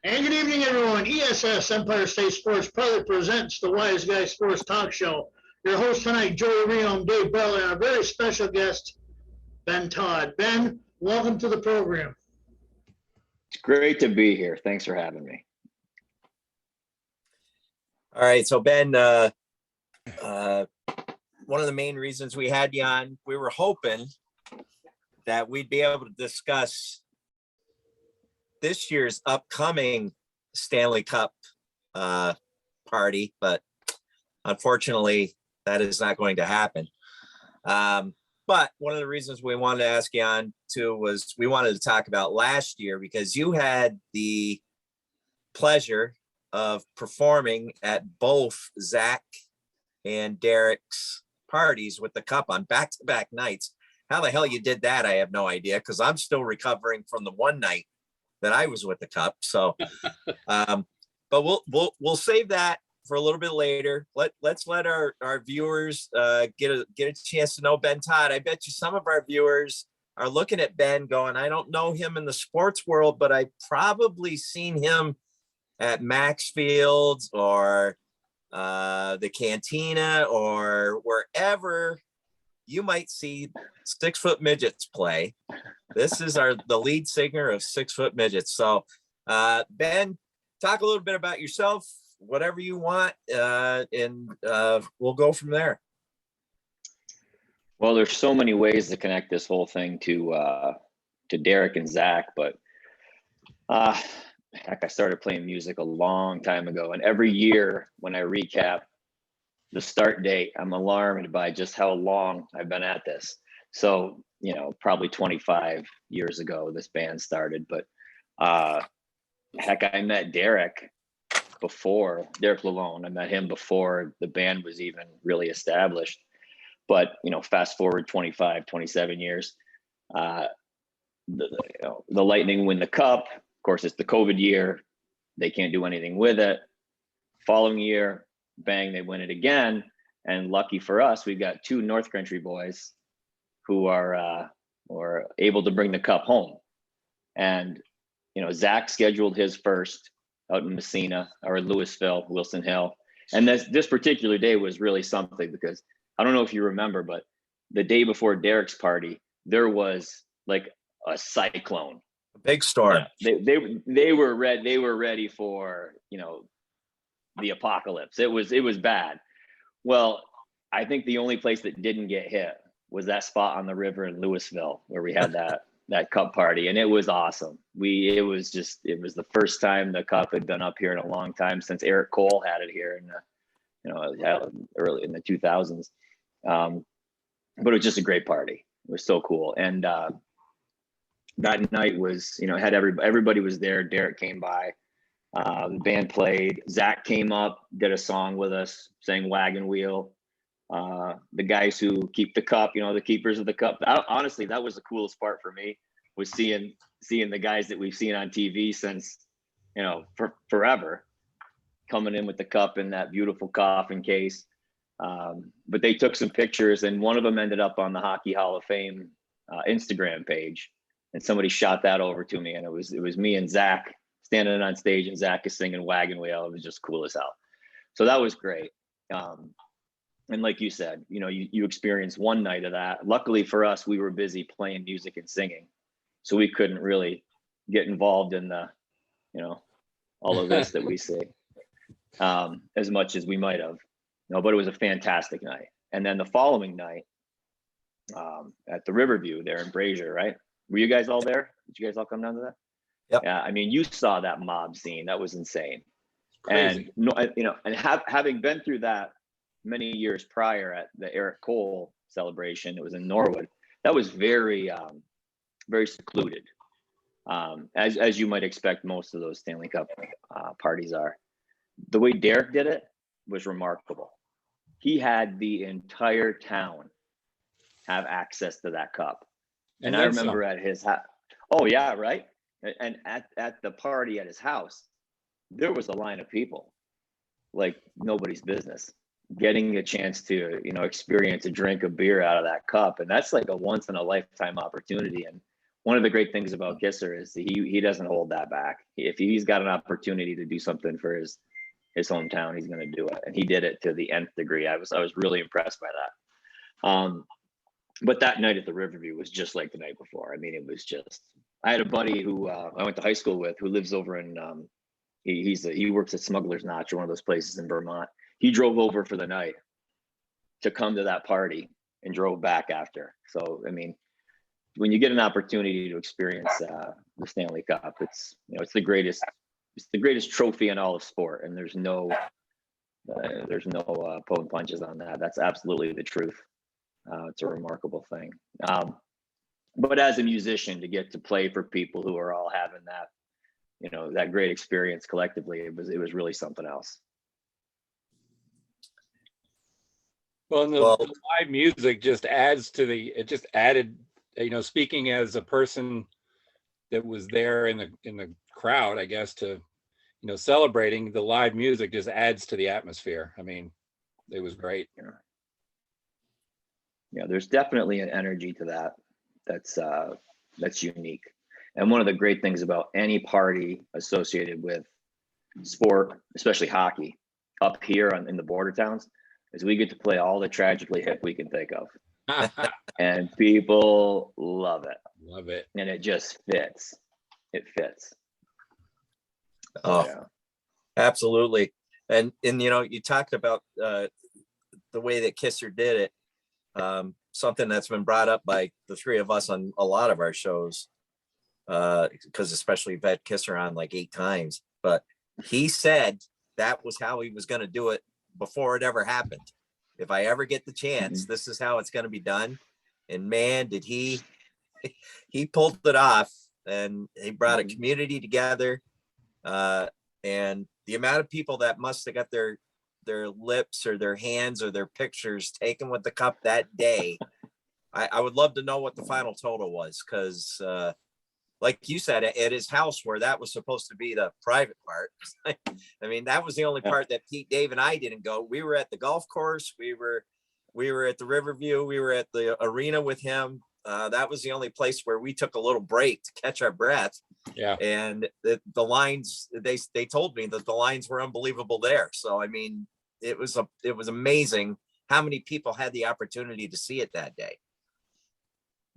And good evening, everyone. ESS Empire State Sports proudly presents the Wise Guy Sports Talk Show. Your host tonight, Joey Reno, Dave Bell, and our very special guest, Ben Todd. Ben, welcome to the program. It's great to be here. Thanks for having me. All right, so Ben, one of the main reasons we had you on, we were hoping that we'd be able to discuss this year's upcoming Stanley Cup party, but unfortunately, that is not going to happen. But one of the reasons we wanted to ask you on too was we wanted to talk about last year because you had the pleasure of performing at both Zach and Derek's parties with the cup on back-to-back nights. How the hell you did that, I have no idea, because I'm still recovering from the one night that I was with the cup. So, but we'll save that for a little bit later. Let's let our viewers get a chance to know Ben Todd. I bet you some of our viewers are looking at Ben going, I don't know him in the sports world, but I've probably seen him at Maxfield's or the Cantina or wherever you might see 6 Foot Midgets play. This is the lead singer of 6 Foot Midgets. So Ben, talk a little bit about yourself, whatever you want, and we'll go from there. Well, there's so many ways to connect this whole thing to Derek and Zach, but heck, I started playing music a long time ago, and every year when I recap the start date, I'm alarmed by just how long I've been at this. So, probably 25 years ago, this band started, but heck, I met Derek Lalonde. I met him before the band was even really established. But, fast forward 25, 27 years, the Lightning win the cup. Of course, it's the COVID year. They can't do anything with it. Following year, bang, they win it again. And lucky for us, we've got 2 North Country boys who are able to bring the cup home. And, Zach scheduled his first out in Messina or Louisville, Wilson Hill. And this particular day was really something because I don't know if you remember, but the day before Derek's party, there was like a cyclone. A big storm. Yeah, they were ready for, the apocalypse. It was bad. Well, I think the only place that didn't get hit was that spot on the river in Louisville where we had that cup party, and it was awesome. It was the first time the cup had been up here in a long time since Eric Cole had it here in early in the 2000s. But it was just a great party. It was so cool. And that night was, had everybody was there. Derek came by. The band played. Zach came up, did a song with us, sang Wagon Wheel. The guys who keep the cup, the keepers of the cup. Honestly, that was the coolest part for me, was seeing the guys that we've seen on TV since, forever, coming in with the cup in that beautiful coffin case. But they took some pictures, and one of them ended up on the Hockey Hall of Fame Instagram page, and somebody shot that over to me, and it was me and Zach standing on stage, and Zach is singing Wagon Wheel. It was just cool as hell. So that was great. And like you said, you experienced one night of that. Luckily for us, we were busy playing music and singing, so we couldn't really get involved in the, all of this that we see as much as we might have. But it was a fantastic night. And then the following night at the Riverview there in Brazier, right? Were you guys all there? Did you guys all come down to that? Yep. Yeah, I mean, you saw that mob scene. That was insane. Crazy. And having been through that many years prior at the Eric Cole celebration, it was in Norwood. That was very, very secluded, as you might expect most of those Stanley Cup parties are. The way Derek did it was remarkable. He had the entire town have access to that cup. And I remember at his house, oh yeah, right? And at the party at his house, there was a line of people like nobody's business, getting a chance to, experience a drink of beer out of that cup. And that's like a once in a lifetime opportunity. And one of the great things about Kisser is he doesn't hold that back. If he's got an opportunity to do something for his hometown, he's going to do it, and he did it to the nth degree. I was really impressed by that. But that night at the Riverview was just like the night before. I mean, it was just. I had a buddy who I went to high school with, who lives over in. He works at Smuggler's Notch, or one of those places in Vermont. He drove over for the night to come to that party and drove back after. So, I mean, when you get an opportunity to experience the Stanley Cup, it's the greatest trophy in all of sport, and there's no pulling punches on that. That's absolutely the truth. It's a remarkable thing. But as a musician, to get to play for people who are all having that, that great experience collectively, it was really something else. Well, and the live music just adds to it just added, speaking as a person that was there in the crowd, I guess, to, celebrating, the live music just adds to the atmosphere. I mean, it was great. Yeah, there's definitely an energy to that that's unique. And one of the great things about any party associated with sport, especially hockey, up here in the border towns, is we get to play all the tragically hip we can think of. And people love it. Love it. And it just fits. It fits. Oh, yeah. Absolutely. And you talked about the way that Kisser did it. Something that's been brought up by the three of us on a lot of our shows, because especially we've had Kisser on like 8 times, but he said that was how he was going to do it before it ever happened. If I ever get the chance, this is how it's going to be done. And man, did he pulled it off, and he brought a community together. And the amount of people that must have got their lips or their hands or their pictures taken with the cup that day. I would love to know what the final total was, because like you said, at his house, where that was supposed to be the private part. I mean, that was the only part that Pete, Dave, and I didn't go. We were at the golf course. We were at the Riverview. We were at the arena with him. That was the only place where we took a little break to catch our breath. Yeah. And the lines, they told me that the lines were unbelievable there. So, I mean, it was amazing how many people had the opportunity to see it that day.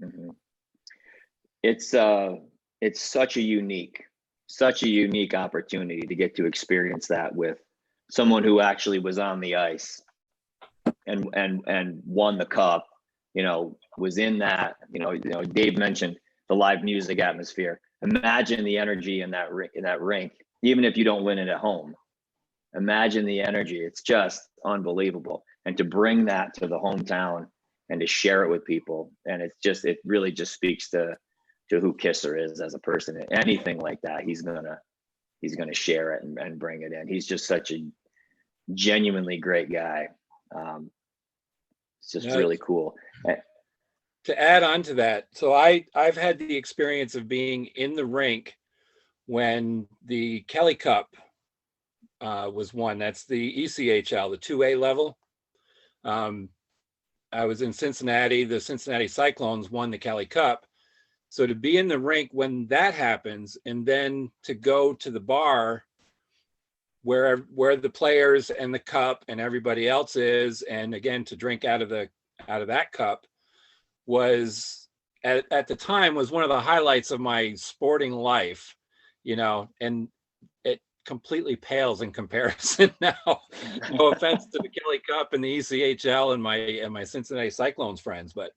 Mm-hmm. It's such a unique opportunity to get to experience that with someone who actually was on the ice and won the cup, was in that, Dave mentioned the live music atmosphere. Imagine the energy in that rink, even if you don't win it at home. Imagine the energy. It's just unbelievable. And to bring that to the hometown and to share it with people. And it really just speaks to who Kisser is as a person. Anything like that, he's gonna share it and bring it in. He's just such a genuinely great guy. It's just really cool. To add on to that, so I've had the experience of being in the rink when the Kelly Cup was won. That's the ECHL, the 2A level. I was in Cincinnati. The Cincinnati Cyclones won the Kelly Cup. So to be in the rink when that happens, and then to go to the bar where the players and the cup and everybody else is, and again to drink out of that cup, was at the time was one of the highlights of my sporting life, and it completely pales in comparison now. No offense to the Kelly Cup and the ECHL and my Cincinnati Cyclones friends, but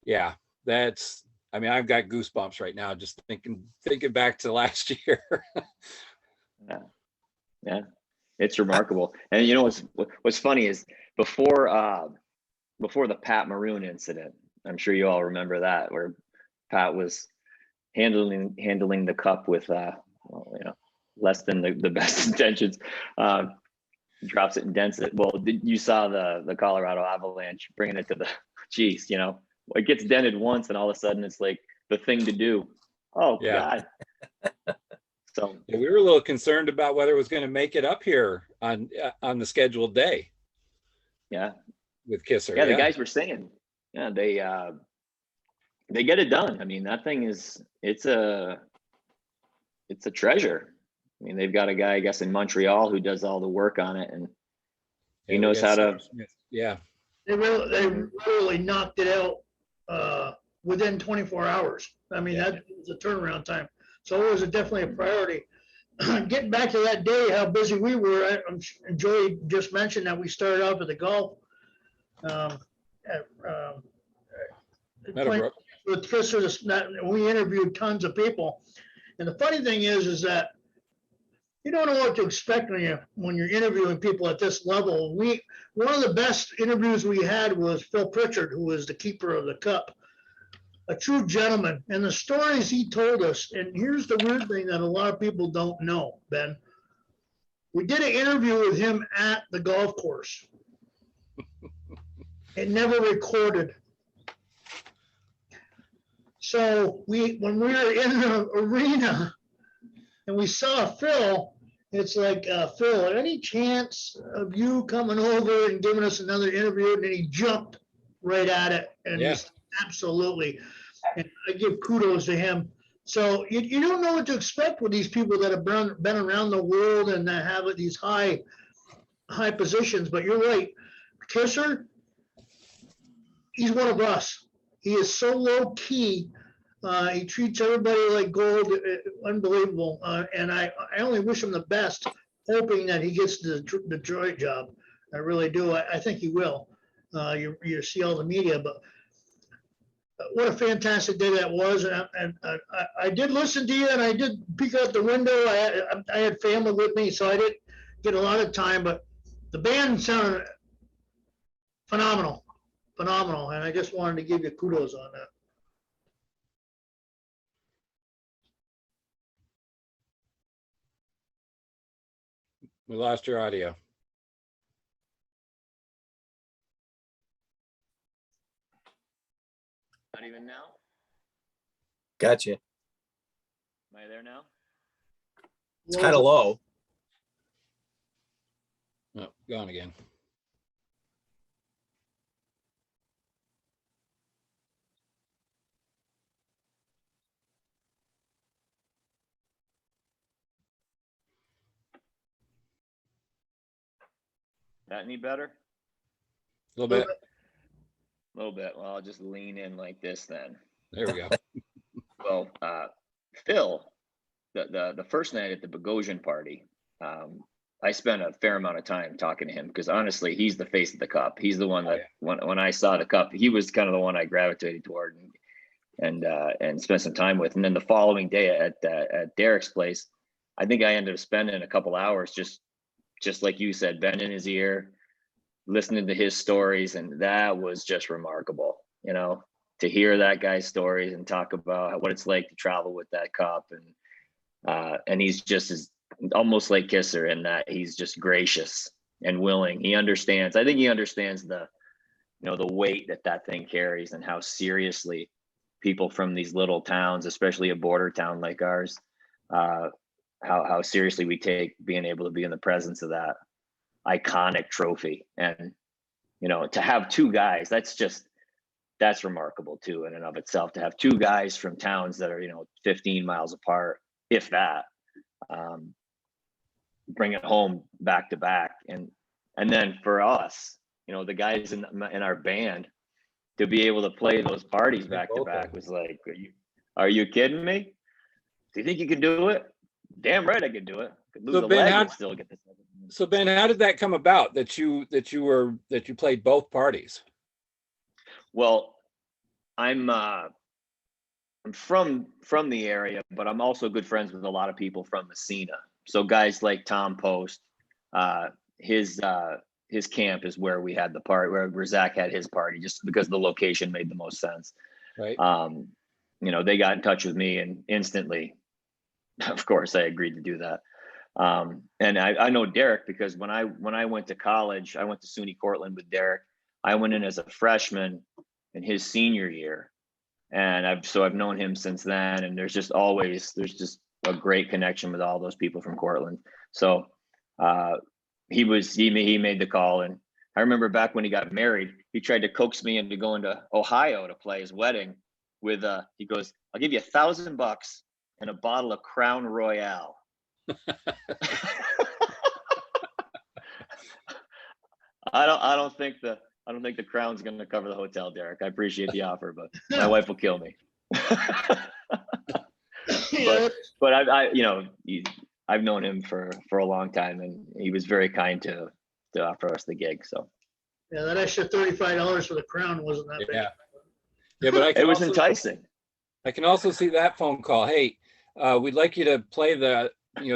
yeah, I've got goosebumps right now just thinking back to last year. Yeah, it's remarkable. And what's funny is before the Pat Maroon incident, I'm sure you all remember that, where Pat was handling the cup with less than the best intentions. Drops it and dents it. Well, you saw the Colorado Avalanche bringing it to the geez, it gets dented once and all of a sudden it's like the thing to do. Oh yeah. God. So yeah, we were a little concerned about whether it was going to make it up here on the scheduled day. Yeah. With Kisser. Yeah, the guys were saying, they they get it done. I mean, that thing is, it's a treasure. I mean, they've got a guy, I guess, in Montreal who does all the work on it, and he Yeah, we knows got how to. Sam Smith. Yeah, They really knocked it out within 24 hours. I mean, Yeah. that was a turnaround time. So it was definitely a priority. Getting back to that day, how busy we were, Joey just mentioned that we started off at the golf. At, Meadowbrook. with Fisher, we interviewed tons of people. And the funny thing is that you don't know what to expect when you're interviewing people at this level. One of the best interviews we had was Phil Pritchard, who was the keeper of the cup, a true gentleman. And the stories he told us, and here's the weird thing that a lot of people don't know, Ben. We did an interview with him at the golf course. It never recorded. So when we were in the arena and we saw Phil, it's like, Phil, any chance of you coming over and giving us another interview? And then he jumped right at it. And Yeah. he said, absolutely. And I give kudos to him. So you don't know what to expect with these people that have been around the world and that have these high positions. But you're right. Kisser, he's one of us. He is so low key. He treats everybody like gold, unbelievable. And I only wish him the best, hoping that he gets the Detroit job. I really do. I think he will. You see all the media, but what a fantastic day that was. And I did listen to you, and I did peek out the window. I had family with me, so I didn't get a lot of time, but the band sounded phenomenal. And I just wanted to give you kudos on that. We lost your audio. Not even now. Gotcha. Am I there now? It's kind of low. Oh, gone again. That any better? A little bit. A little bit. Well, I'll just lean in like this then. There we go. Well, Phil, the first night at the Bogosian party, I spent a fair amount of time talking to him because honestly, he's the face of the cup. He's the one that when I saw the cup, he was kind of the one I gravitated toward and spent some time with. And then the following day at Derek's place, I think I ended up spending a couple hours just like you said, Ben in his ear, listening to his stories, and that was just remarkable, to hear that guy's stories and talk about what it's like to travel with that cup. And he's just almost like Kisser in that he's just gracious and willing. He understands. I think he understands the weight that thing carries and how seriously people from these little towns, especially a border town like ours, how seriously we take being able to be in the presence of that iconic trophy. And to have two guys, that's remarkable too in and of itself, to have two guys from towns that are 15 miles apart, if that, bring it home back to back. And then for us, the guys in our band to be able to play those parties back to back was like, are you kidding me? Do you think you can do it? Damn right I could do it. Could lose a leg and still get this. So Ben, how did that come about that you played both parties? Well, I'm from the area, but I'm also good friends with a lot of people from Messina. So guys like Tom Post, his camp is where we had the part where Zach had his party, just because the location made the most sense. Right. They got in touch with me and instantly, of course, I agreed to do that. And I know Derek because when I went to college, I went to SUNY Cortland with Derek. I went in as a freshman in his senior year, and I've known him since then. And there's just a great connection with all those people from Cortland. So he made the call, and I remember back when he got married, he tried to coax me into going to Ohio to play his wedding with he goes, "I'll give you $1,000 and a bottle of Crown Royale." I don't think the Crown's going to cover the hotel, Derek. I appreciate the offer, but my wife will kill me. Yeah, But I've known him for a long time, and he was very kind to offer us the gig. So yeah, that extra $35 for the Crown wasn't that big. Yeah. Yeah, but it was enticing. I can also see that phone call. Hey, we'd like you to play the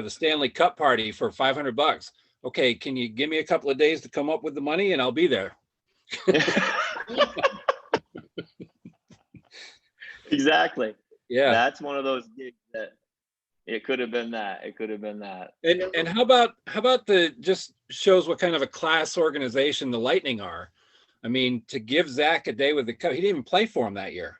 Stanley Cup party for $500. Okay, can you give me a couple of days to come up with the money and I'll be there. Exactly. Yeah. That's one of those gigs that it could have been that. It could have been that. And how about the just shows what kind of a class organization the Lightning are. I mean, to give Zach a day with the Cup, he didn't even play for him that year.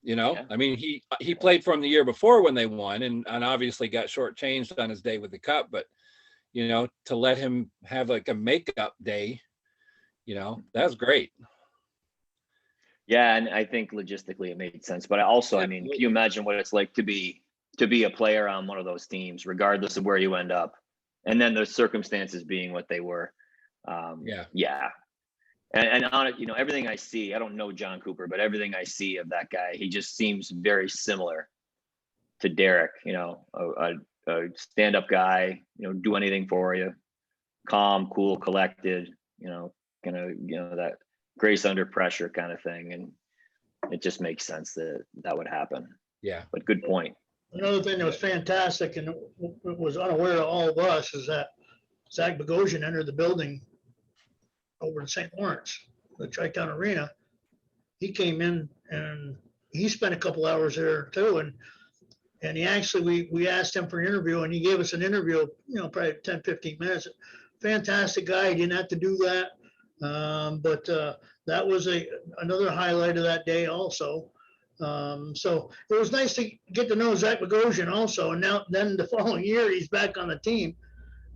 Yeah. I mean, he played for him the year before when they won, and obviously got shortchanged on his day with the Cup. But to let him have like a makeup day, that's great. Yeah, and I think logistically it made sense. But I mean, can you imagine what it's like to be a player on one of those teams, regardless of where you end up, and then the circumstances being what they were? Yeah. And on it, everything I see, I don't know John Cooper, but everything I see of that guy, he just seems very similar to Derek. A stand-up guy, do anything for you, calm, cool, collected, kind of, that grace under pressure kind of thing. And it just makes sense that would happen. Yeah. But good point. Another thing that was fantastic and was unaware of all of us is that Zach Bogosian entered the building over in St. Lawrence, the Tri-Town Arena. He came in and he spent a couple hours there too. And he actually, we asked him for an interview and he gave us an interview, probably 10, 15 minutes. Fantastic guy. He didn't have to do that. But that was another highlight of that day also. So it was nice to get to know Zach Bogosian also. And then the following year, he's back on the team.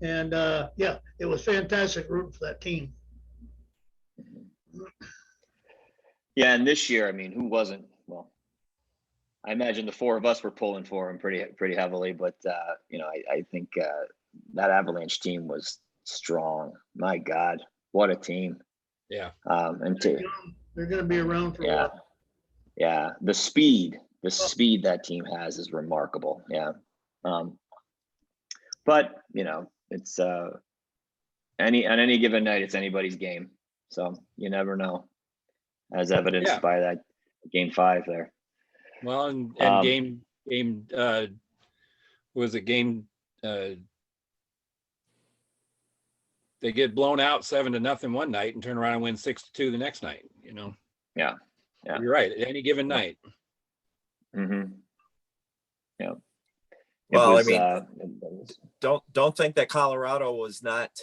And yeah, it was fantastic rooting for that team. Yeah, and this year, I mean, who wasn't? Well, I imagine the four of us were pulling for him pretty heavily, but I think that Avalanche team was strong. My God, what a team! Yeah. And they're going to be around for a while. Yeah, the speed that team has is remarkable. Yeah. But it's on any given night, it's anybody's game. So you never know, as evidenced by that game 5 there. Well, and game they get blown out 7-0 one night and turn around and win 6-2 the next night. Yeah. You're right. At any given night. Mm-hmm. Yeah. Well, I mean, don't think that Colorado was not.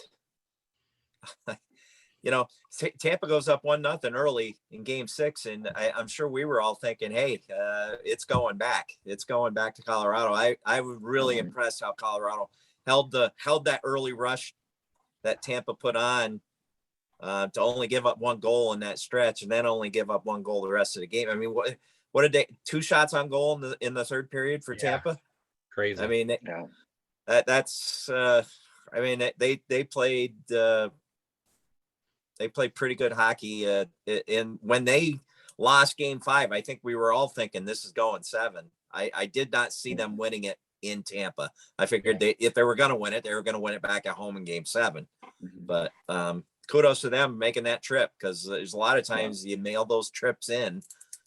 Tampa goes up 1-0 early in Game 6, and I'm sure we were all thinking, "Hey, it's going back. It's going back to Colorado." I was really impressed how Colorado held that early rush that Tampa put on to only give up 1 goal in that stretch, and then only give up 1 goal the rest of the game. I mean, what did they? 2 shots on goal in the third period for Tampa? Crazy. I mean, that's. I mean, they played. They played pretty good hockey. And when they lost Game 5, I think we were all thinking this is going 7. I did not see them winning it in Tampa. I figured if they were going to win it, they were going to win it back at home in Game 7. But kudos to them making that trip, because there's a lot of times you mail those trips in,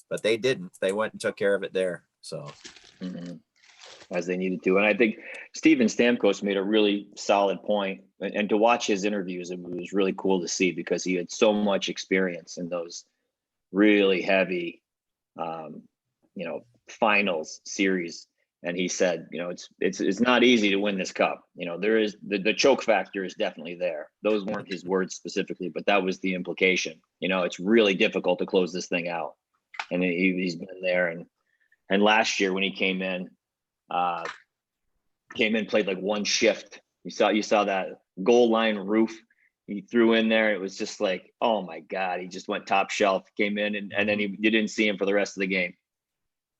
but they didn't. They went and took care of it there. So. As they needed to. And I think Steven Stamkos made a really solid point, and to watch his interviews, it was really cool to see, because he had so much experience in those really heavy, finals series. And he said, it's not easy to win this cup. There is the choke factor is definitely there. Those weren't his words specifically, but that was the implication. It's really difficult to close this thing out. And he's been there. And last year when he came in, played like 1 shift. You saw that goal line roof. he threw in there. It was just like, oh my God, he just went top shelf, came in, and then you didn't see him for the rest of the game.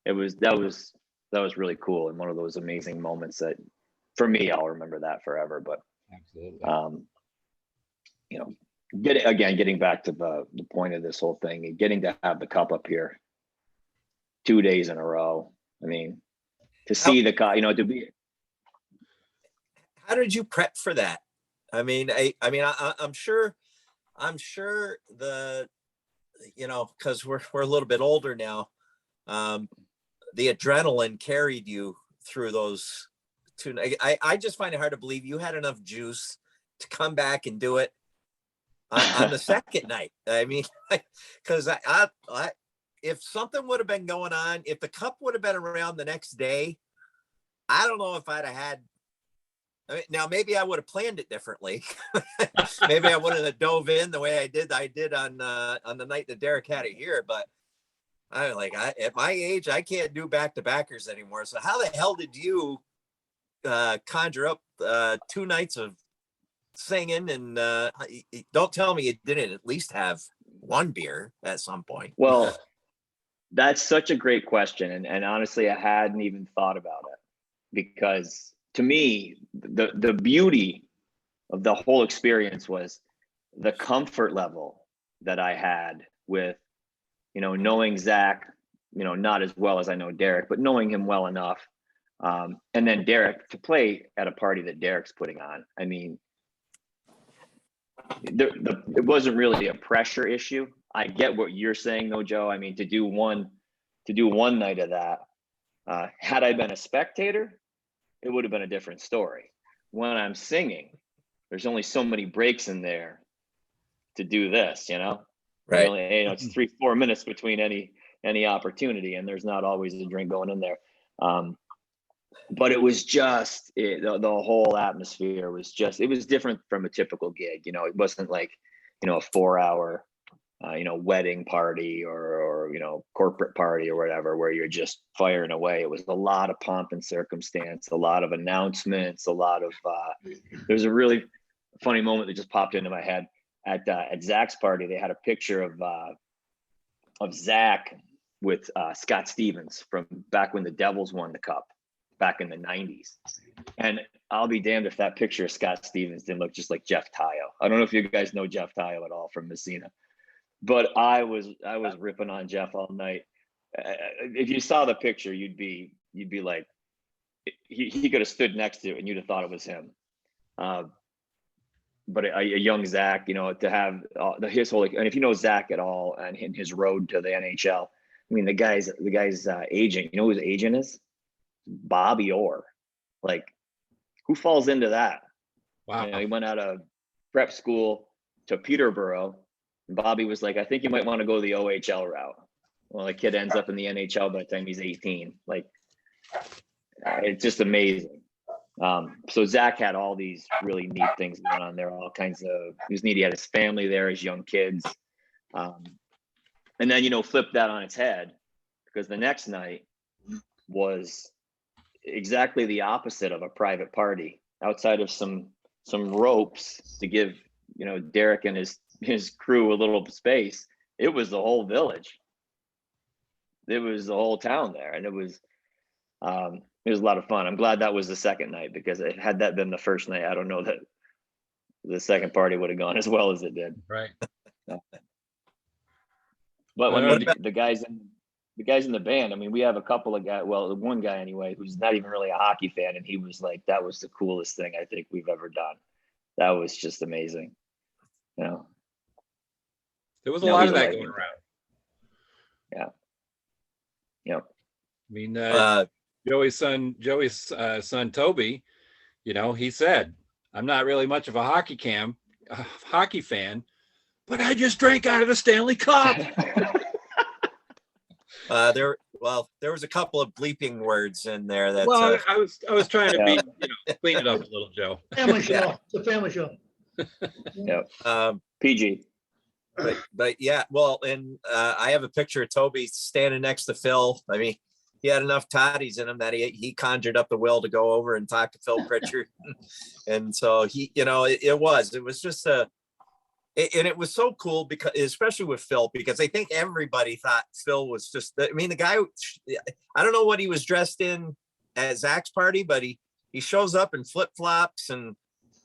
That was really cool, and one of those amazing moments that, for me, I'll remember that forever. But Absolutely. you know, getting back to the point of this whole thing, and getting to have the cup up here 2 days in a row. I mean, to see the cup, to be. How did you prep for that? I mean, I'm sure the, because we're a little bit older now, the adrenaline carried you through those two. I just find it hard to believe you had enough juice to come back and do it on the second night. I mean, because I if something would have been going on, if the cup would have been around the next day, I don't know if I'd have had. Now maybe I would have planned it differently. Maybe I wouldn't have dove in the way I did on the night that Derek had it here. But at my age, I can't do back-to-backers anymore. So how the hell did you conjure up 2 nights of singing? And don't tell me you didn't at least have one beer at some point. Well, that's such a great question, and honestly, I hadn't even thought about it, because to me, the beauty of the whole experience was the comfort level that I had with, knowing Zach, not as well as I know Derek, but knowing him well enough. And then Derek, to play at a party that Derek's putting on. I mean, it wasn't really a pressure issue. I get what you're saying though, Joe. I mean, to do one night of that, had I been a spectator, it would have been a different story. When I'm singing, there's only so many breaks in there to do this, Right. Only, it's 3-4 minutes between any opportunity, and there's not always a drink going in there. But it was just the whole atmosphere was it was different from a typical gig. It wasn't like, a 4-hour, wedding party or corporate party or whatever, where you're just firing away. It was a lot of pomp and circumstance, a lot of announcements, a lot of, there's a really funny moment that just popped into my head at Zach's party. They had a picture of Zach with Scott Stevens from back when the Devils won the cup back in the 90s. And I'll be damned if that picture of Scott Stevens didn't look just like Jeff Tayo. I don't know if you guys know Jeff Tayo at all from Messina. But I was ripping on Jeff all night. If you saw the picture, you'd be like, he could have stood next to it and you'd have thought it was him. But a young Zach, to have his whole, and if you know Zach at all and his road to the NHL, I mean, the guy's agent. You know who his agent is? Bobby Orr. Like, who falls into that? Wow. He went out of prep school to Peterborough. Bobby was like, I think you might want to go the OHL route. Well, the kid ends up in the NHL by the time he's 18. Like, it's just amazing. So Zach had all these really neat things going on there, all kinds of, he was neat. He had his family there, his young kids. And then, flip that on its head, because the next night was exactly the opposite of a private party. Outside of some ropes to give, Derek and his crew a little space, it was the whole village. It was the whole town there, and it was a lot of fun. I'm glad that was the second night, because had that been the first night, I don't know that the second party would have gone as well as it did. Right. But when the guys in the band, I mean, we have a couple of guys, well, one guy anyway, who's not even really a hockey fan, and he was like, that was the coolest thing I think we've ever done. That was just amazing. There was a lot of that going around. Yeah. Yeah. I mean, Joey's son Toby, he said, I'm not really much of a hockey fan, but I just drank out of the Stanley Cup. There was a couple of bleeping words in there that. Well, I was trying to clean it up a little, Joe. Family show. Yeah. It's a family show. Yeah. PG. But yeah, well, and I have a picture of Toby standing next to Phil. I mean, he had enough toddies in him that he conjured up the will to go over and talk to Phil Pritchard. And so he, it was just And it was so cool because, especially with Phil, because I think everybody thought Phil was just, I mean, the guy, I don't know what he was dressed in at Zach's party, but he shows up in flip flops and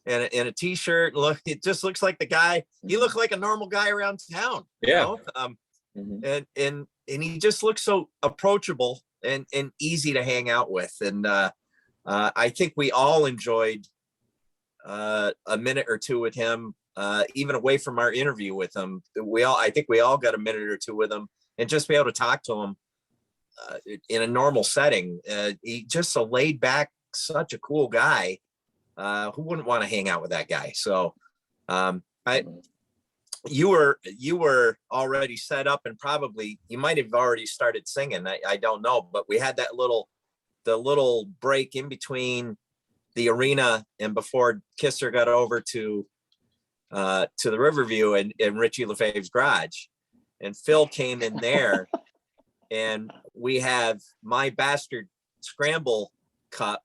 a t-shirt. Look, it just looks like the guy, he looked like a normal guy around town, you know? And he just looks so approachable and easy to hang out with. And I think we all enjoyed a minute or two with him, even away from our interview with him. I think we all got a minute or two with him, and just be able to talk to him in a normal setting. He just a laid back, such a cool guy. Who wouldn't want to hang out with that guy? So you were already set up, and probably you might have already started singing. I don't know, but we had the little break in between the arena and before Kisser got over to the Riverview and Richie Lefebvre's garage, and Phil came in there, and we have my bastard scramble cup,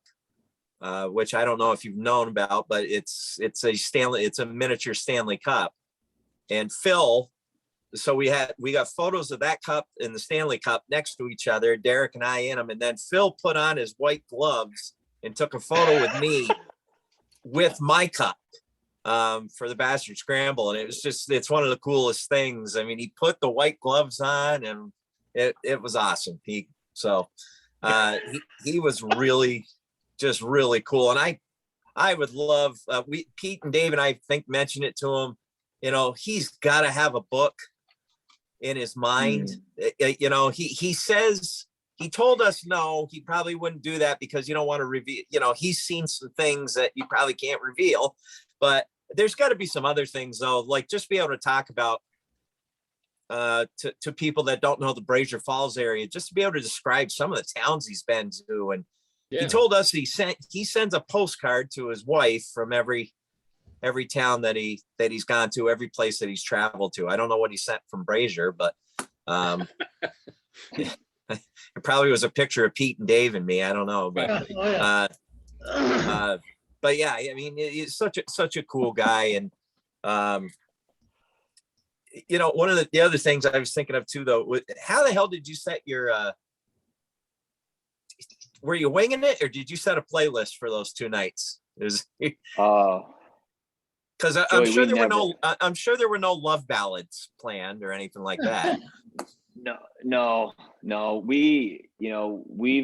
which I don't know if you've known about, but it's a miniature Stanley Cup. And Phil, so we got photos of that cup and the Stanley Cup next to each other, Derek and I in them. And then Phil put on his white gloves and took a photo with me with my cup for the Bastard Scramble. And it's one of the coolest things. I mean, he put the white gloves on, and it was awesome. He was really, just really cool. And I would love, Pete and Dave and I think mentioned it to him, you know, he's got to have a book in his mind. You know, he says, he told us, no, he probably wouldn't do that because you don't want to reveal, you know, he's seen some things that you probably can't reveal, but there's got to be some other things though, like just be able to talk about to people that don't know the Brazier Falls area, just to be able to describe some of the towns he's been to. And he told us he sends a postcard to his wife from every town that he's gone to, every place that he's traveled to. I don't know what he sent from Brazier, but it probably was a picture of Pete and Dave and me. I don't know, but but yeah, I mean, he's such a cool guy. And you know, one of the other things I was thinking of too, though, how the hell did you set your were you winging it, or did you set a playlist for those 2 nights? Because I'm sure there were no love ballads planned or anything like that. No. We've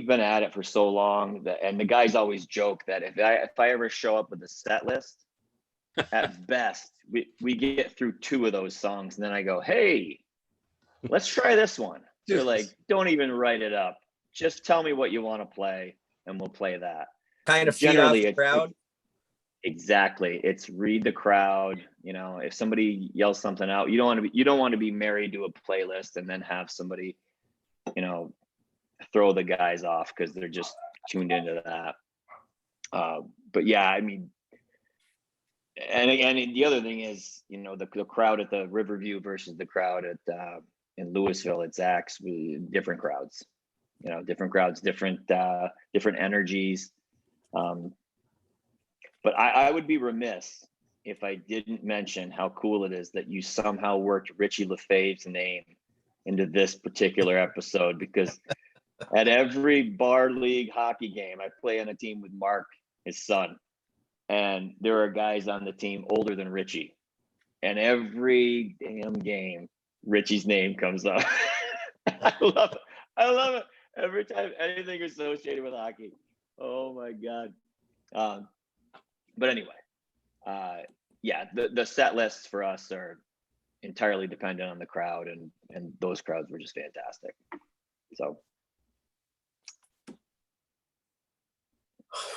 been at it for so long and the guys always joke that if I ever show up with a set list, at best we get through 2 of those songs, and then I go, hey, let's try this one. They're like, don't even write it up. Just tell me what you want to play, and we'll play that. Kind of generally the crowd. Exactly. It's read the crowd. You know, if somebody yells something out, you don't want to be married to a playlist and then have somebody, you know, throw the guys off because they're just tuned into that. But yeah, I mean, and the other thing is, you know, the crowd at the Riverview versus the crowd at in Louisville at Zach's, different crowds. You know, different crowds, different energies. But I would be remiss if I didn't mention how cool it is that you somehow worked Richie Lefebvre's name into this particular episode, because at every bar league hockey game, I play on a team with Mark, his son, and there are guys on the team older than Richie. And every damn game, Richie's name comes up. I love it. Every time anything associated with hockey. Oh my God. But anyway, yeah, the set lists for us are entirely dependent on the crowd, and those crowds were just fantastic. So.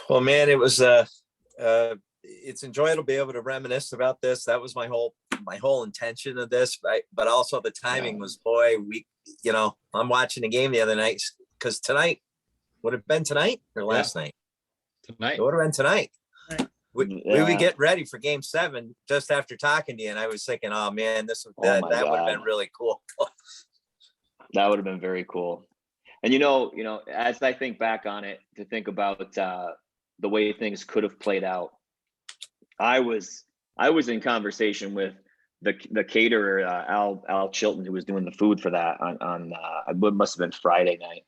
Well, man, it was it's enjoyable to be able to reminisce about this. That was my whole intention of this, right? But also the timing was, boy, I'm watching the game the other night, because tonight would have been tonight or last night. Tonight. It would have been tonight. We would get ready for Game 7 just after talking to you, and I was thinking, oh man, that would have been really cool. That would have been very cool. And you know, as I think back on it, to think about the way things could have played out, I was in conversation with the caterer, Al Chilton, who was doing the food for that on it must have been Friday night.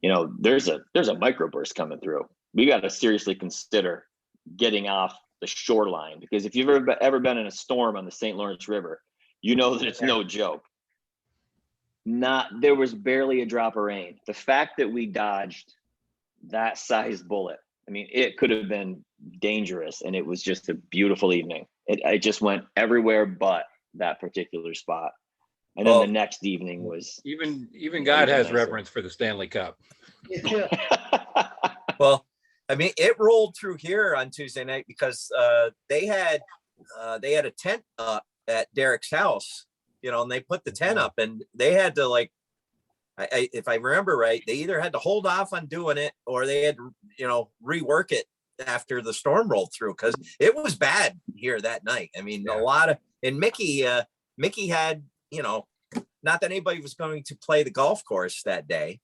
You know, there's a microburst coming through. We got to seriously consider getting off the shoreline, because if you've ever been in a storm on the St. Lawrence River, you know that it's no joke. There was barely a drop of rain. The fact that we dodged that size bullet, I mean, it could have been dangerous, and it was just a beautiful evening. It just went everywhere but that particular spot. And then the next evening was even God has reverence for the Stanley Cup. Yeah. Well, I mean, it rolled through here on Tuesday night because they had a tent up at Derek's house, you know, and they put the tent up, and they had to, like, if I remember right, they either had to hold off on doing it or they had, you know, rework it after the storm rolled through, because it was bad here that night. I mean, and Mickey had, you know, not that anybody was going to play the golf course that day,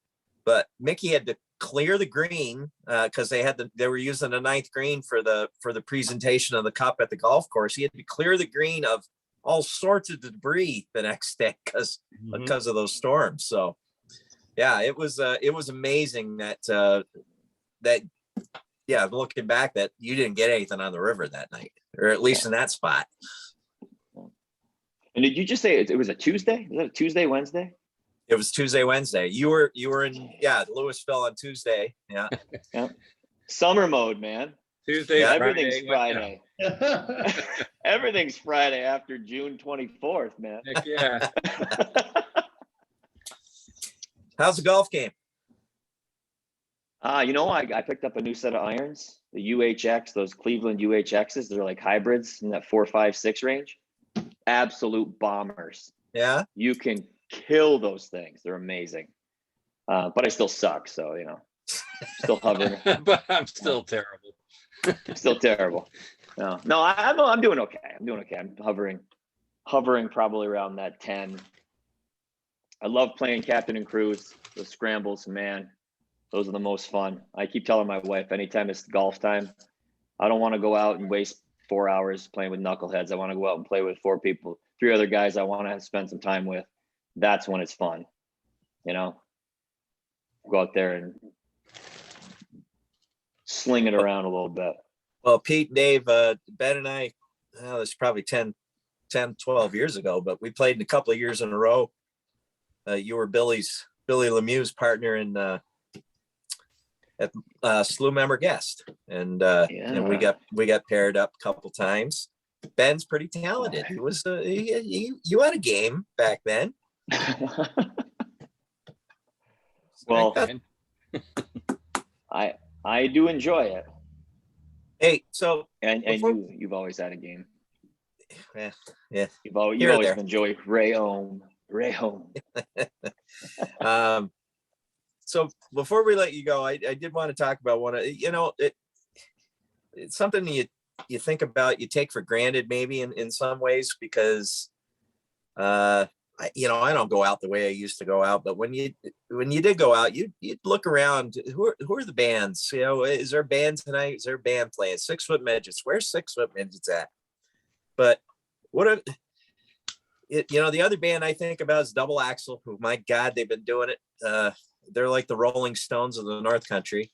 but Mickey had to clear the green because they were using the 9th green for the presentation of the cup at the golf course. He had to clear the green of all sorts of debris the next day because of those storms. So yeah, it was amazing that looking back, that you didn't get anything on the river that night, or at least in that spot. And did you just say it was a Tuesday? Was that a Tuesday, Wednesday? It was Tuesday, Wednesday. You were in Louisville on Tuesday. Yeah. Yeah. Summer mode, man. Tuesday, Yeah, Friday, everything's Friday. Everything's Friday after June 24th, man. Heck yeah. How's the golf game? You know, I picked up a new set of irons, the UHX, those Cleveland UHXs. They're like hybrids in that 4, 5, 6 range. Absolute bombers. Yeah. You can kill those things. They're amazing. But I still suck. So, you know, still hovering. But I'm still terrible. Still terrible. No, I'm doing okay. I'm hovering probably around that 10. I love playing captain and cruise. The scrambles, man, those are the most fun. I keep telling my wife, anytime it's golf time, I don't want to go out and waste 4 hours playing with knuckleheads. I want to go out and play with 4 people, 3 other guys I want to spend some time with. That's when it's fun. You know, go out there and sling it around a little bit. Well, Pete, Dave, Ben and I, this is probably 10, 12 years ago, but we played in a couple of years in a row. You were Billy Lemieux's partner in at Slew Member Guest, and we got paired up a couple times. Ben's pretty talented. He was you had a game back then. Well, I do enjoy it. Hey, so and you've always had a game. Yeah. You've always enjoyed Ray home. So before we let you go, I did want to talk about one. It's something you think about, you take for granted maybe in some ways, because I don't go out the way I used to go out, but when you did go out, you'd look around. Who are the bands? You know, is there a band tonight? Is there a band playing? 6 Foot Midgets? Where's 6 Foot Midgets at? But the other band I think about is Double Axle, who, my God, they've been doing it. They're like the Rolling Stones of the North Country.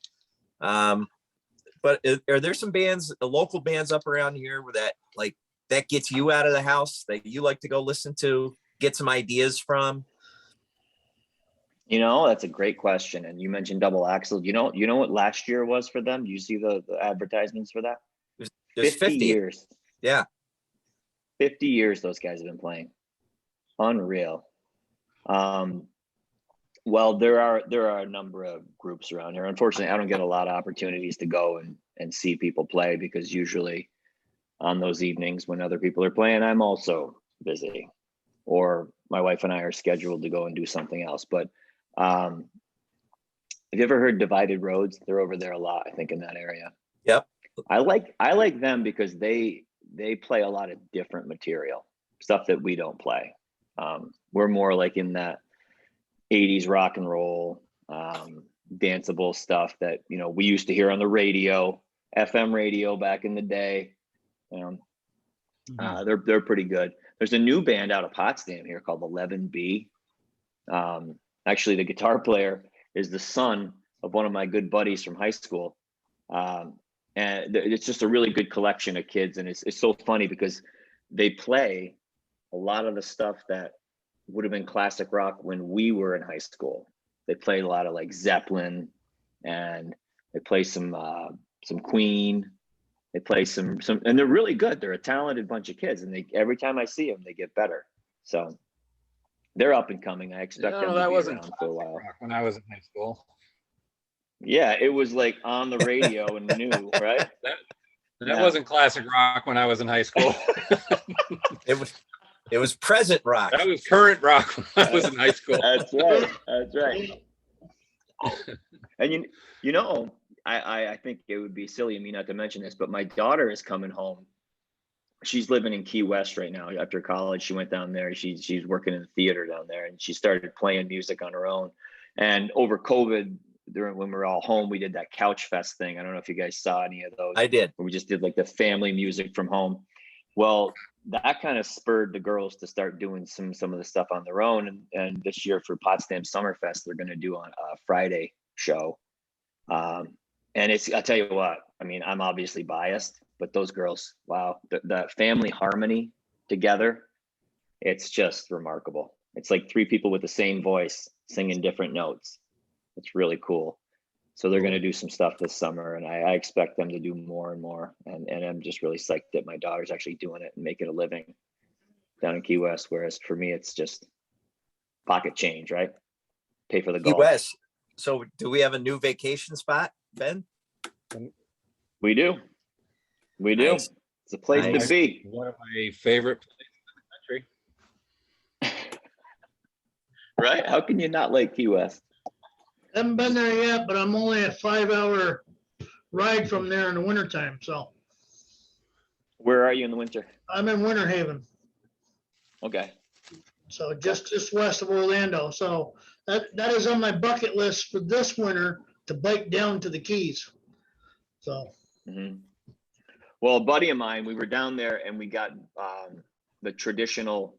But are there some bands, local bands up around here that gets you out of the house, that you like to go listen to, get some ideas from? You know, that's a great question. And you mentioned Double Axle. You know what last year was for them? Do you see the advertisements for that? There's 50 years. Yeah. 50 years those guys have been playing. Unreal. Well, there are a number of groups around here. Unfortunately, I don't get a lot of opportunities to go and see people play, because usually on those evenings when other people are playing, I'm also busy, or my wife and I are scheduled to go and do something else. But have you ever heard Divided Roads? They're over there a lot, I think, in that area. Yep. I like them because they play a lot of different material, stuff that we don't play. We're more like in that 80s rock and roll, danceable stuff that, we used to hear on the radio, FM radio back in the day. They're pretty good. There's a new band out of Potsdam here called the 11B. Actually, the guitar player is the son of one of my good buddies from high school. And it's just a really good collection of kids. And it's so funny because they play a lot of the stuff that would have been classic rock when we were in high school. They play a lot of like Zeppelin, and they play some Queen. They play some, and they're really good. They're a talented bunch of kids, and every time I see them, they get better. So they're up and coming. I expect them to be around for a while. Rock when I was in high school. Yeah, it was like on the radio and new, right? That wasn't classic rock when I was in high school. It was present rock. That was current rock when I was in high school. That's right. That's right. And you know, I think it would be silly of me not to mention this, but my daughter is coming home. She's living in Key West right now. After college, she went down there. She's working in the theater down there, and she started playing music on her own. And over COVID, when we were all home, we did that Couch Fest thing. I don't know if you guys saw any of those. I did. We just did like the family music from home. Well, that kind of spurred the girls to start doing some of the stuff on their own. And this year for Potsdam Summerfest, they're going to do a Friday show. And I'll tell you what, I mean, I'm obviously biased, but those girls, wow, the family harmony together, it's just remarkable. It's like three people with the same voice singing different notes. It's really cool. So they're going to do some stuff this summer, and I expect them to do more and more. And I'm just really psyched that my daughter's actually doing it and making a living down in Key West. Whereas for me, it's just pocket change, right? Pay for the golf. Key West. So do we have a new vacation spot, Ben? We do. We do. Nice. It's a place Nice. to be. One of my favorite places in the country. Right? How can you not like Key West? Haven't been there yet, but I'm only a 5-hour ride from there in the wintertime. So Where are you in the winter? I'm in Winter Haven. Okay. So just west of Orlando. So that is on my bucket list for this winter, to bike down to the Keys. So. Mm-hmm. Well, a buddy of mine, we were down there and we got the traditional,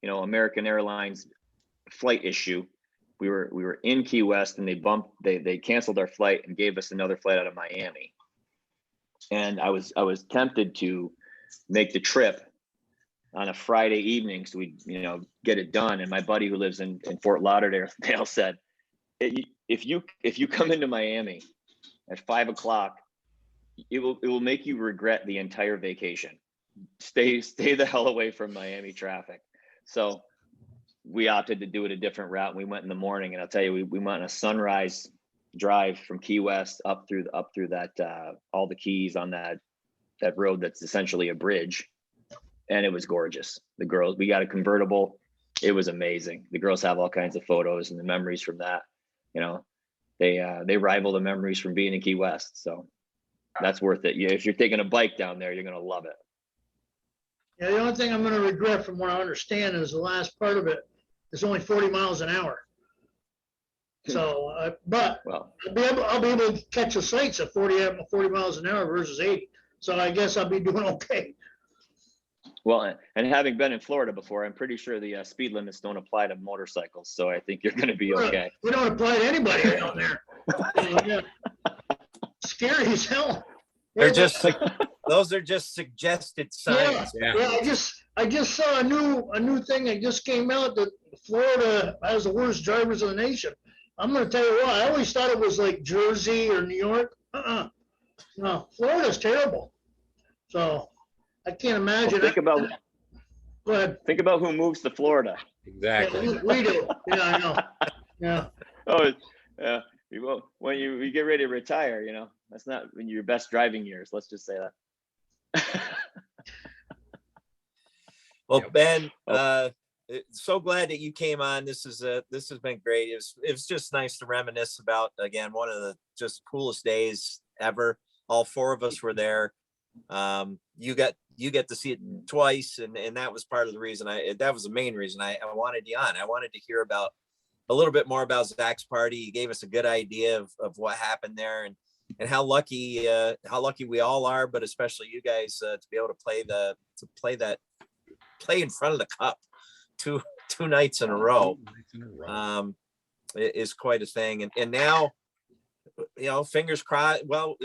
American Airlines flight issue. We were in Key West, and they canceled our flight and gave us another flight out of Miami. And I was tempted to make the trip on a Friday evening, so we get it done. And my buddy who lives in Fort Lauderdale said, if you come into Miami at 5 o'clock, it will make you regret the entire vacation. Stay the hell away from Miami traffic. So we opted to do it a different route, and we went in the morning. And I'll tell you, we went on a sunrise drive from Key West up through that all the Keys on that road that's essentially a bridge, and it was gorgeous. The girls, we got a convertible. It was amazing. The girls have all kinds of photos and the memories from that. They rival the memories from being in Key West. So that's worth it. If you're taking a bike down there, you're gonna love it. Yeah, the only thing I'm gonna regret, from what I understand, is the last part of it is only 40 miles an hour. So, but Well, I'll be able to catch the sights at 40 miles an hour versus 80. So I guess I'll be doing okay. well, and having been in Florida before, I'm pretty sure the speed limits don't apply to motorcycles. So I think you're gonna be okay. We don't apply to anybody down there. Yeah. Scary as hell. They're those are just suggested signs. Yeah. I just saw a new thing that just came out that Florida has the worst drivers in the nation. I'm going to tell you what, I always thought it was like Jersey or New York. No, Florida's terrible. So I can't imagine. Well, Go ahead. think about who moves to Florida. Exactly. Yeah, we do. Yeah, I know. Yeah. Oh, yeah. When you get ready to retire, that's not in your best driving years. Let's just say that. Well, Ben, so glad that you came on. This has been great. It was just nice to reminisce about, again, one of the just coolest days ever. All four of us were there. You get to see it twice, and that was part of the reason that was the main reason I wanted you on. I wanted to hear about a little bit more about Zach's party. He gave us a good idea of what happened there, and and how lucky we all are, but especially you guys to be able to play in front of the cup two nights in a row. Is quite a thing. And now, fingers crossed. Well,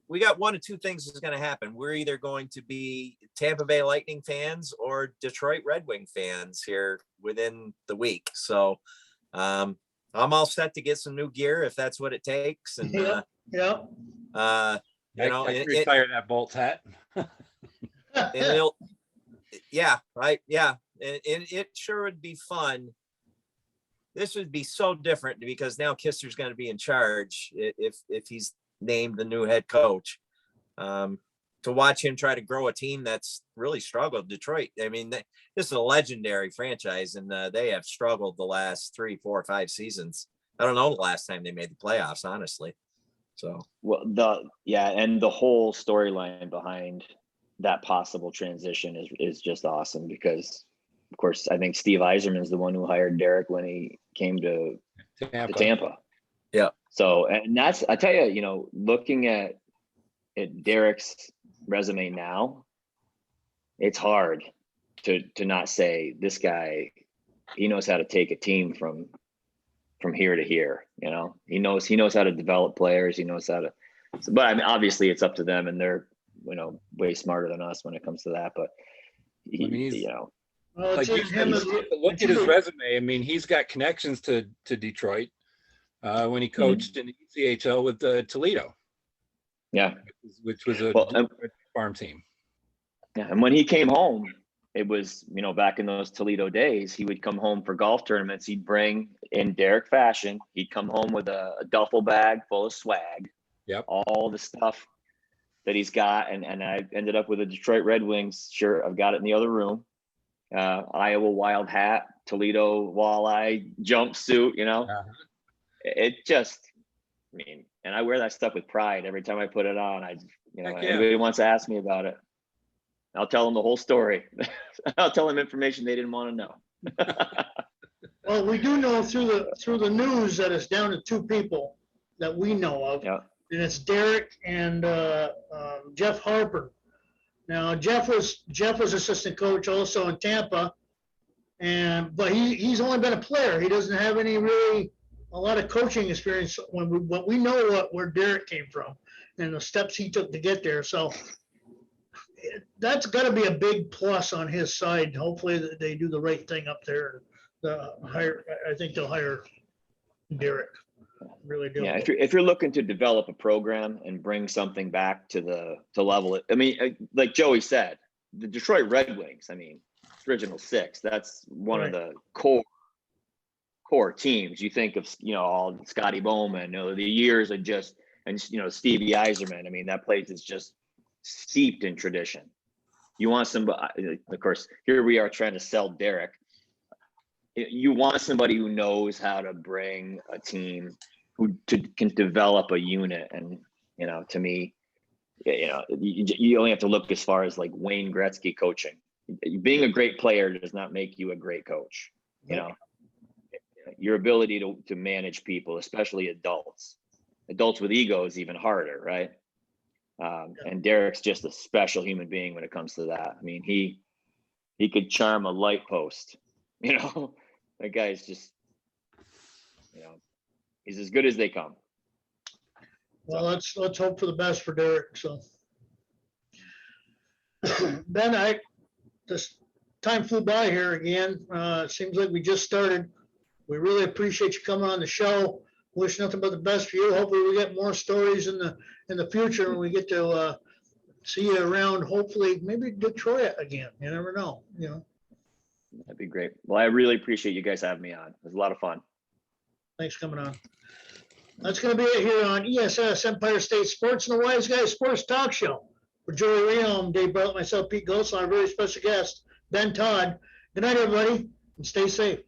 we got one of two things is going to happen. We're either going to be Tampa Bay Lightning fans or Detroit Red Wing fans here within the week. So I'm all set to get some new gear if that's what it takes. And I can retire that Bolts hat. and it sure would be fun. This would be so different because now Kisser's going to be in charge if he's named the new head coach. To watch him try to grow a team that's really struggled. Detroit, I mean, this is a legendary franchise, and they have struggled the last 3, 4, 5 seasons. I don't know the last time they made the playoffs, honestly. So and the whole storyline behind that possible transition is just awesome because, of course, I think Steve Yzerman is the one who hired Derek when he came to Tampa. Yeah. So, and that's, I tell you, looking at Derek's resume now, it's hard to not say this guy, he knows how to take a team from here to here. He knows how to develop players. He knows how to, but I mean, obviously it's up to them, and they're, way smarter than us when it comes to that. But Well, look at his resume. I mean, he's got connections to Detroit when he coached in the ECHL with Toledo. Yeah, which was a farm team. Yeah, and when he came home, it was, back in those Toledo days, he would come home for golf tournaments. He'd bring, in Derek fashion, he'd come home with a duffel bag full of swag. Yep. All the stuff that he's got. And I ended up with a Detroit Red Wings shirt. I've got it in the other room. Iowa Wild hat, Toledo walleye jumpsuit, It just, and I wear that stuff with pride every time I put it on. Anybody wants to ask me about it, I'll tell them the whole story. I'll tell them information they didn't want to know. Well, we do know through the news that it's down to 2 people that we know of. Yeah. And it's Derek and Jeff Harper. Now Jeff was assistant coach also in Tampa, but he's only been a player. He doesn't have a lot of coaching experience. But we know where Derek came from and the steps he took to get there. So that's got to be a big plus on his side. Hopefully that they do the right thing up there. I think they'll hire Derek. Really do. Yeah, if you're looking to develop a program and bring something back to level it, like Joey said, the Detroit Red Wings, original 6, that's one of the core teams. You think of, all Scotty Bowman, the years of just, and Stevie Yzerman. That place is just steeped in tradition. You want somebody, of course, here we are trying to sell Derek. You want somebody who knows how to bring a team who can develop a unit. And, to me, you only have to look as far as like Wayne Gretzky coaching. Being a great player does not make you a great coach. Your ability to manage people, especially adults with ego, is even harder. Right. And Derek's just a special human being when it comes to that. He could charm a light post, that guy's just, he's as good as they come. Well, let's hope for the best for Derek. So, Ben, this time flew by here again. It seems like we just started. We really appreciate you coming on the show. Wish nothing but the best for you. Hopefully, we get more stories in the future when we get to see you around. Hopefully, maybe Detroit again. You never know. That'd be great. Well, I really appreciate you guys having me on. It was a lot of fun. Thanks for coming on. That's going to be it here on ESS Empire State Sports and the Wise Guys Sports Talk Show. For Joey Reno, Dave Bartlett, myself, Pete Gosselin, our very special guest, Ben Todd. Good night, everybody, and stay safe.